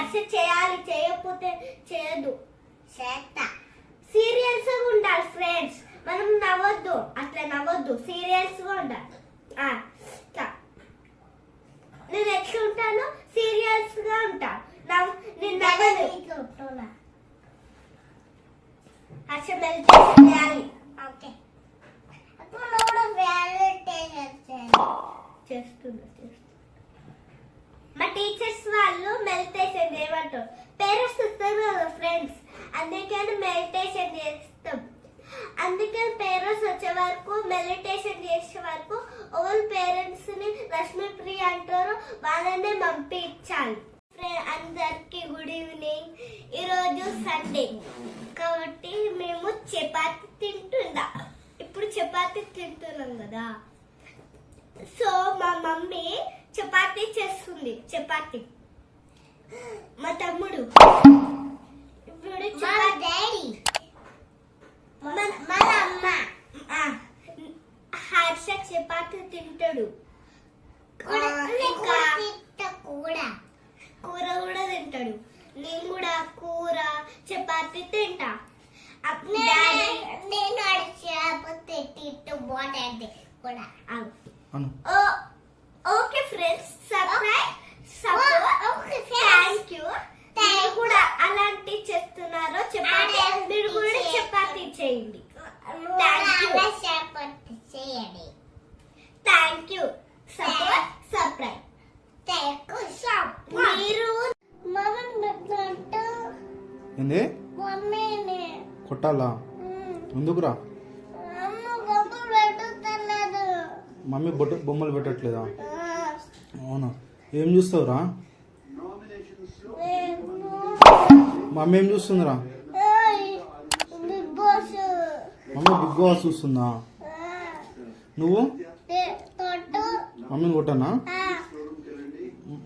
హర్ష చేయాలి, చేయకపోతే చేయదు. సీరియల్స్ ఉండాలి ఫ్రెండ్స్, మనం నవ్వద్దు, అట్లా నవ్వద్దు, సీరియల్స్ గా ఉండాలి. నేను ఎట్లా ఉంటాను, సీరియల్స్ గా ఉంటాను. నేను నవ్వను. హర్ష మెడిటేషన్ చేయాలి. చేస్తున్నా. మా టీచర్స్ వాళ్ళు మెడిటేషన్ చేయమంటారు. పేరెంట్స్ ఇస్తారు కదా ఫ్రెండ్స్, అందుకని మెడిటేషన్ చేస్తాం. అందుకని పేరెంట్స్ వచ్చే వరకు, మెడిటేషన్ చేసే వరకు ఓల్ పేరెంట్స్ ని లక్ష్మీప్రియ అంటారు, వాళ్ళనే పంపించాలి. అందరికి గుడ్ ఈవినింగ్. ఈరోజు సండే కాబట్టి మేము చపాతి ఇప్పుడు చపాతి తింటున్నాం కదా. సో మా మమ్మీ చపాతి చేస్తుంది. చపాతి మా తమ్ముడు ఇప్పుడు హర్ష చపాతి తింటాడు. కూర కూడా తింటాడు. నేను కూడా కూర చపాతి తింటా. Okay friends, thank you. మీరు కూడా అలాంటి చేస్తున్నారో చెప్పండి. మీరు కూడా చపాతి చేయండి. Thank you. సబ్స్క్రైబ్. మీరు ఏంది కొట్టాలా? ఎందుకురా? మమ్మీ బొమ్మలు పెట్టట్లేదా? అవునా? ఏం చూస్తావురా? మమ్మీ ఏం చూస్తుందిరా? మమ్మీ బిగ్ బాస్ చూస్తుందా? నువ్వు మమ్మీని కొట్టానా?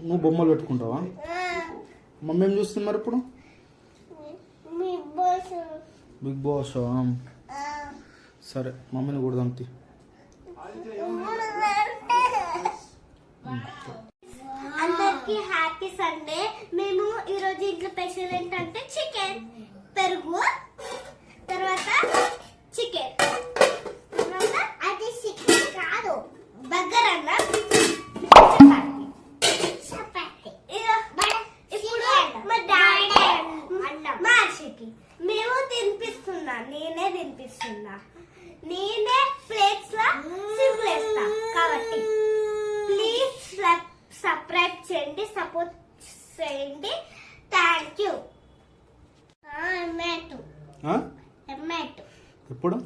నువ్వు బొమ్మలు పెట్టుకుంటావా? మమ్మీ ఏం చూస్తుంది మరి ఇప్పుడు? Big Boss. సరే మమ్మీని కొడదాం. అందరికి హ్యాపీ సండే. మేము ఈరోజు ఇంట్లో స్పెషల్ ఏంటంటే చికెన్, పెరుగు, తర్వాత చికెన్, అది చికెన్ కాదు, బర్గర్ అన్న, మేము తినిపిస్తున్నా. నేనే ప్లేట్స్ లో సిమ్లేస్తా కాబట్టి ప్లీజ్ సబ్స్క్రైబ్ చేయండి, సపోర్ట్ చేయండి. Thank you. హెల్మెట్ ఎప్పుడు?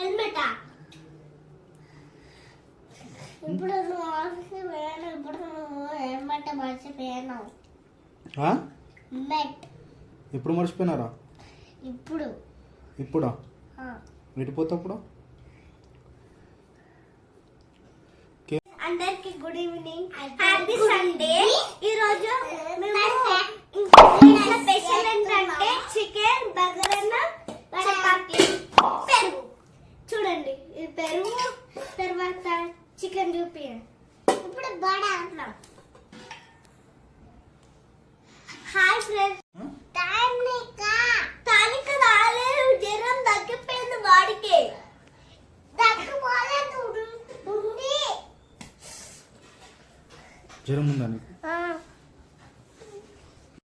హెల్మెటా? ఇప్పుడు నువ్వు ఆఫీస్కి పోయాను. ఇప్పుడు నువ్వు హెల్మెట్ మర్చిపోయాను. హెల్మెట్ ఎప్పుడు మర్చిపోయినారా? ఇప్పుడా? వెళ్ళిపోతాప్పుడు. అందరికి గుడ్ ఈవినింగ్, హ్యాపీ సండే. ఈరోజు స్పెషల్ ఏంటంటే చికెన్, బర్గర్ అన్న, చపాతి, పెరుగు. చూడండి, ఈ పెరుగు తర్వాత చికెన్ చూపియండి. ఇప్పుడు బాగా అంటున్నాం. Hi friends. తానిక రాలేదు, జ్వరం తగ్గిపోయింది వాడికి. జ్వరం ఉందా నీకు?